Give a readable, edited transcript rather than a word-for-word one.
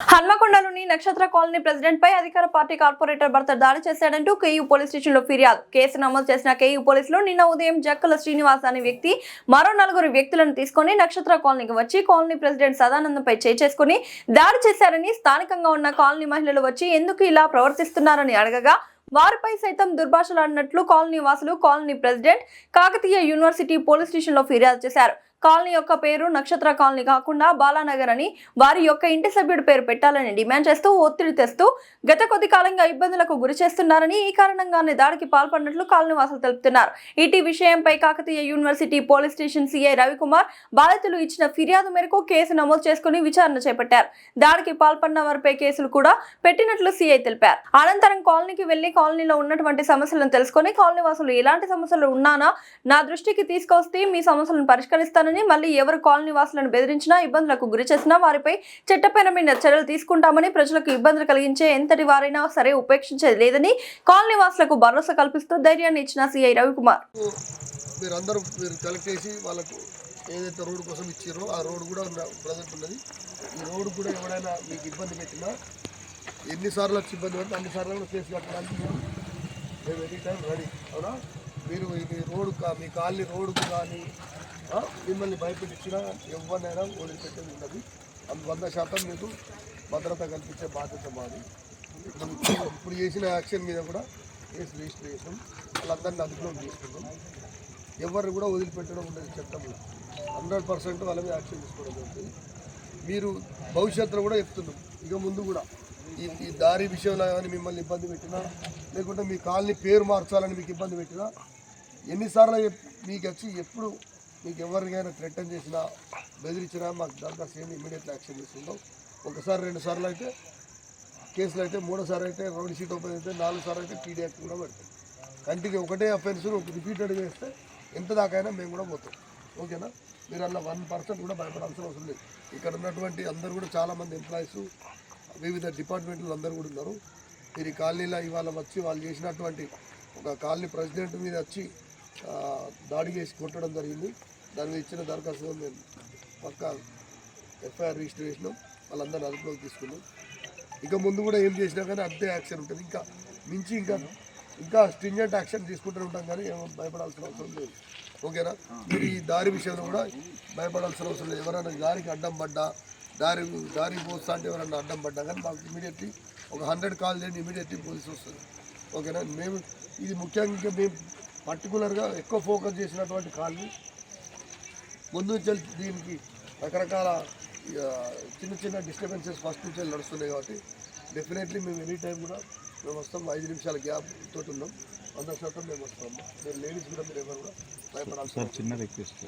హన్మకొండలోని నక్షత్ర colony president పై అధికార party corporator భర్త దాడి చేశాడంటూ కేయూ పోలీస్ స్టేషన్ లో ఫిర్యాదు. కేసు నమోదు చేసిన కేయూ పోలీసులు నిన్న ఉదయం జక్కల శ్రీనివాస్ అనే వ్యక్తి మరో 4 వ్యక్తులను తీసుకుని నక్షత్ర కాలనీకి వచ్చి కాలనీ ప్రెసిడెంట్ సదానందంపై చేసుకుని దాడి చేశారని, స్థానికంగా ఉన్న కాలనీ మహిళలు వచ్చి ఎందుకు ఇలా ప్రవర్తిస్తున్నారని అడగగా వారిపై సైతం దుర్భాషలాడినట్లు కాలనీ వాసులు colony president Kakatiya university police station లో ఫిర్యాదు చేశారు. కాలనీ యొక్క పేరు నక్షత్ర కాలనీ కాకుండా బాలానగర్ అని, వారి యొక్క ఇంటి సభ్యుడి పేరు పెట్టాలని డిమాండ్ చేస్తూ ఒత్తిడి తెస్తూ గత కొద్ది కాలంగా ఇబ్బందులకు గురి చేస్తున్నారని, ఈ కారణంగానే దాడికి పాల్పడినట్లు కాలనీ వాసులు తెలుపుతున్నారు. ఈ విషయంపై Kakatiya university police station CI Ravikumar బాధితులు ఇచ్చిన ఫిర్యాదు మేరకు కేసు నమోదు చేసుకుని విచారణ చేపట్టారు. దాడికి పాల్పడిన వారిపై కేసులు కూడా పెట్టినట్లు సిఐ తెలిపారు. అనంతరం కాలనీకి వెళ్లి కాలనీలో ఉన్నటువంటి సమస్యలను తెలుసుకుని కాలనీ వాసులు ఎలాంటి సమస్యలు ఉన్నానా నా దృష్టికి తీసుకొస్తే మీ సమస్యలను పరిష్కరిస్తాను, మళ్ళీ ఎవరు కాలనీ వాసులను బెదిరించినా ఇబ్బందులకు గురి చేసినా వారిపై చట్టపరమైన చర్యలు తీసుకుంటామని, ప్రజలకు ఇబ్బందులు కలిగించే ఎంతటి వారైనా సరే ఉపేక్షించేది లేదని కాలనీ వాసులకు భరోసా కల్పిస్తూ ధైర్యాన్ని ఇచ్చిన సిఐ రవికుమార్. మీరందరూ కలెక్ట్ చేసి వాళ్ళకు ఏదైతే రోడ్డు కోసం ఇచ్చారో ఆ రోడ్డు కూడా ప్రజెంట్ ఉన్నది. ఈ రోడ్డు కూడా ఎవరైనా మీకు ఇబ్బంది పెట్టినా, ఎన్నిసార్లు వచ్చి ఇబ్బంది పెడితే అన్నిసార్లు కూడా కేసు కట్టడానికి మేము ఎనీ టైం రెడీ. అవునా? మీరు ఇది రోడ్డు మీ కాలనీ రోడ్డుకు కానీ మిమ్మల్ని భయపెట్టించినా ఎవరినైనా వదిలిపెట్టేది ఉన్నది. 100% మీకు భద్రత కల్పించే బాధ్యత మాది. ఇప్పుడు చేసిన యాక్షన్ మీద కూడా కేసు రిజిస్టర్ చేసాం. వాళ్ళందరినీ అదుపులో తీసుకున్నాం. ఎవరిని కూడా వదిలిపెట్టడం ఉండదు చట్టంలో. 100% వాళ్ళ మీద యాక్షన్ తీసుకోవడం జరుగుతుంది. మీరు భవిష్యత్తులో కూడా చెప్తున్నాం, ఇక ముందు కూడా ఈ దారి విషయంలో కానీ మిమ్మల్ని ఇబ్బంది పెట్టినా, లేకుంటే మీ కాలనీ పేరు మార్చాలని మీకు ఇబ్బంది పెట్టినా, ఎన్నిసార్లు మీకు వచ్చి ఎప్పుడు మీకు ఎవరికైనా థ్రెటన్ చేసినా బెదిరించినా మాకు దరఖాస్తు చేయండి, ఇమీడియట్లీ యాక్షన్ తీసుకుందాం. 1 సార్లు 2 సార్లు అయితే కేసులు అయితే, 3సారి అయితే రౌండ్ షీట్ ఓపెన్ అయితే, 4 సార్లు అయితే పీడీ యాక్ట్ కూడా పెడతాం. కంటిన్యూ ఒకటే అఫెన్స్ రిపీటెడ్ చేస్తే ఎంత దాకైనా మేము కూడా పోతాం. ఓకేనా? మీరు అలా 1% కూడా భయపడాల్సిన అవసరం లేదు. ఇక్కడ ఉన్నటువంటి అందరూ కూడా చాలామంది ఎంప్లాయీస్, వివిధ డిపార్ట్మెంట్లు అందరూ కూడా ఉన్నారు. మీరు ఈ కాలనీలో ఇవాళ వచ్చి వాళ్ళు చేసినటువంటి ఒక కాలనీ ప్రెసిడెంట్ మీద వచ్చి దాడి చేసి కొట్టడం జరిగింది. దాని మీద ఇచ్చిన దరఖాస్తు మేము పక్కా ఎఫ్ఐఆర్ రిజిస్టర్ చేసినాం. వాళ్ళందరినీ అదుపులోకి తీసుకున్నాం. ఇక ముందు కూడా ఏం చేసినా కానీ అంతే యాక్షన్ ఉంటుంది. ఇంకా మించి ఇంకా స్ట్రింజెంట్ యాక్షన్ తీసుకుంటూ ఉంటాం, కానీ ఏమో భయపడాల్సిన అవసరం లేదు. ఓకేనా? మీరు ఈ దారి విషయంలో కూడా భయపడాల్సిన అవసరం లేదు. ఎవరైనా దారికి అడ్డం పడ్డా, దారి పోస్తా అంటే ఎవరైనా అడ్డం పడ్డా కానీ మాకు ఇమీడియట్లీ ఒక 100 కాల్ చేయండి, ఇమీడియట్లీ పోలీసు వస్తుంది. ఓకేనా? మేము ఇది ముఖ్యంగా మేము పర్టికులర్గా ఎక్కువ ఫోకస్ చేసినటువంటి కాలనీ. ముందు నుంచి దీనికి రకరకాల చిన్న డిస్టర్బెన్సెస్ ఫస్ట్ నుంచి నడుస్తున్నాయి. కాబట్టి డెఫినెట్లీ మేము ఎనీ టైం కూడా మేము వస్తాం. 5 నిమిషాల గ్యాప్ తోటి ఉన్నాం. 100% మేము వస్తాము. మీరు లేడీస్ కూడా మీరు ఎవరు కూడా భయపడాల్సిన చిన్న రిక్వెస్ట్.